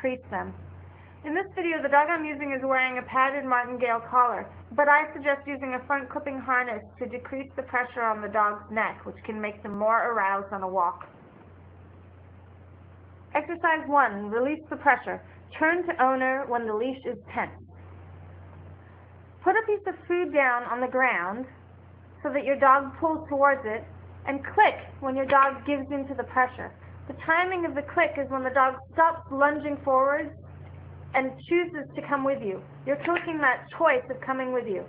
decrease them. In this video, the dog I'm using is wearing a padded martingale collar, but I suggest using a front clipping harness to decrease the pressure on the dog's neck, which can make them more aroused on a walk. Exercise 1. Release the pressure. Turn to owner when the leash is tense. Put a piece of food down on the ground so that your dog pulls towards it, and click when your dog gives into the pressure. The timing of the click is when the dog stops lunging forwards and chooses to come with you. You're clicking that choice of coming with you.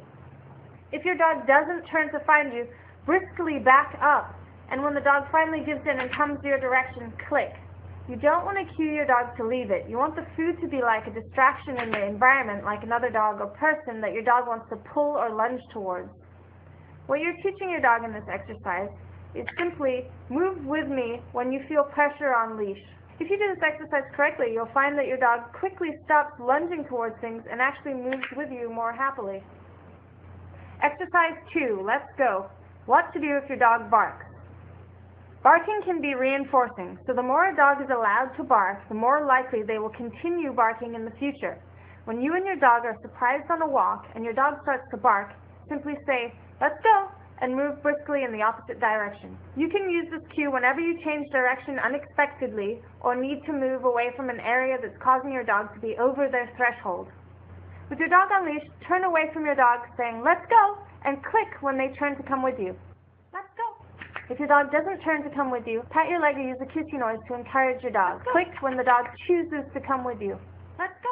If your dog doesn't turn to find you, briskly back up, and when the dog finally gives in and comes your direction, click. You don't want to cue your dog to leave it. You want the food to be like a distraction in the environment, like another dog or person that your dog wants to pull or lunge towards. What you're teaching your dog in this exercise is simply move with me when you feel pressure on leash. If you do this exercise correctly, you'll find that your dog quickly stops lunging towards things and actually moves with you more happily. Exercise 2, let's go. What to do if your dog barks. Barking can be reinforcing, so the more a dog is allowed to bark, the more likely they will continue barking in the future. When you and your dog are surprised on a walk and your dog starts to bark, simply say, "Let's go," and move briskly in the opposite direction. You can use this cue whenever you change direction unexpectedly or need to move away from an area that's causing your dog to be over their threshold. With your dog on leash, turn away from your dog saying, "Let's go," and click when they turn to come with you. Let's go. If your dog doesn't turn to come with you, pat your leg or use a kissy noise to encourage your dog. Click when the dog chooses to come with you. Let's go.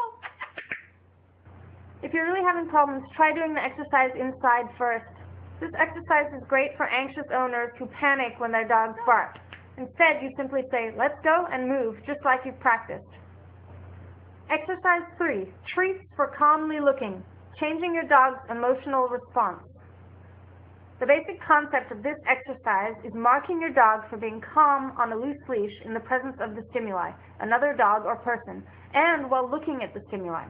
If you're really having problems, try doing the exercise inside first. This exercise is great for anxious owners who panic when their dogs bark. Instead, you simply say, "Let's go," and move, just like you've practiced. Exercise 3. Treats for calmly looking, changing your dog's emotional response. The basic concept of this exercise is marking your dog for being calm on a loose leash in the presence of the stimuli, another dog or person, and while looking at the stimuli.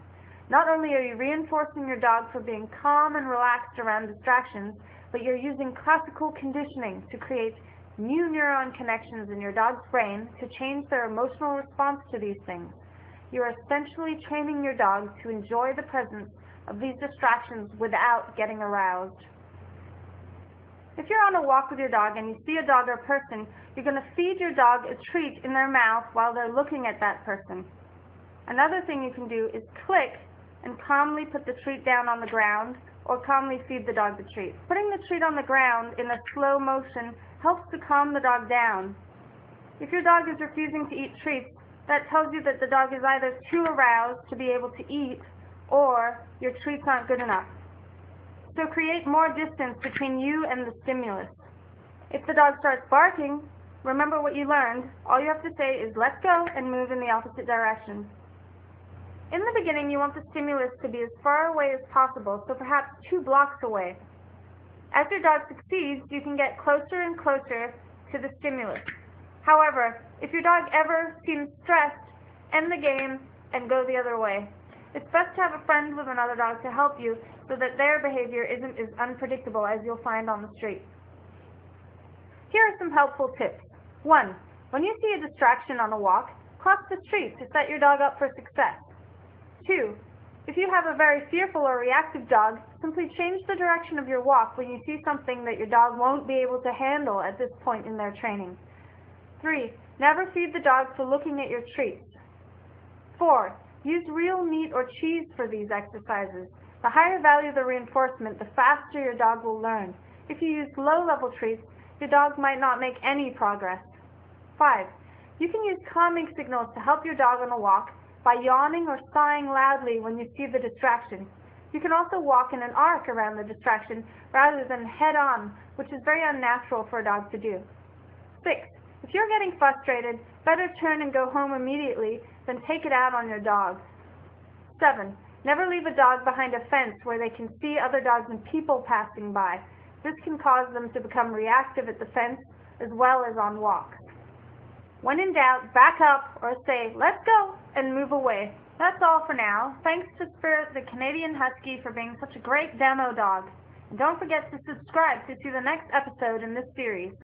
Not only are you reinforcing your dog for being calm and relaxed around distractions, but you're using classical conditioning to create new neuron connections in your dog's brain to change their emotional response to these things. You are essentially training your dog to enjoy the presence of these distractions without getting aroused. If you're on a walk with your dog and you see a dog or person, you're going to feed your dog a treat in their mouth while they're looking at that person. Another thing you can do is click and calmly put the treat down on the ground, or calmly feed the dog the treat. Putting the treat on the ground in a slow motion helps to calm the dog down. If your dog is refusing to eat treats, that tells you that the dog is either too aroused to be able to eat, or your treats aren't good enough. So create more distance between you and the stimulus. If the dog starts barking, remember what you learned. All you have to say is, "Let's go," and move in the opposite direction. In the beginning, you want the stimulus to be as far away as possible, so perhaps 2 blocks away. As your dog succeeds, you can get closer and closer to the stimulus. However, if your dog ever seems stressed, end the game and go the other way. It's best to have a friend with another dog to help you so that their behavior isn't as unpredictable as you'll find on the street. Here are some helpful tips. 1. When you see a distraction on a walk, cross the street to set your dog up for success. 2. If you have a very fearful or reactive dog, simply change the direction of your walk when you see something that your dog won't be able to handle at this point in their training. 3. Never feed the dog for looking at your treats. 4. Use real meat or cheese for these exercises. The higher value the reinforcement, the faster your dog will learn. If you use low-level treats, your dog might not make any progress. 5. You can use calming signals to help your dog on a walk by yawning or sighing loudly when you see the distraction. You can also walk in an arc around the distraction rather than head-on, which is very unnatural for a dog to do. 6. If you're getting frustrated, better turn and go home immediately than take it out on your dog. 7. Never leave a dog behind a fence where they can see other dogs and people passing by. This can cause them to become reactive at the fence as well as on walks. When in doubt, back up or say, "Let's go," and move away. That's all for now. Thanks to Spirit the Canadian Husky for being such a great demo dog. And don't forget to subscribe to see the next episode in this series.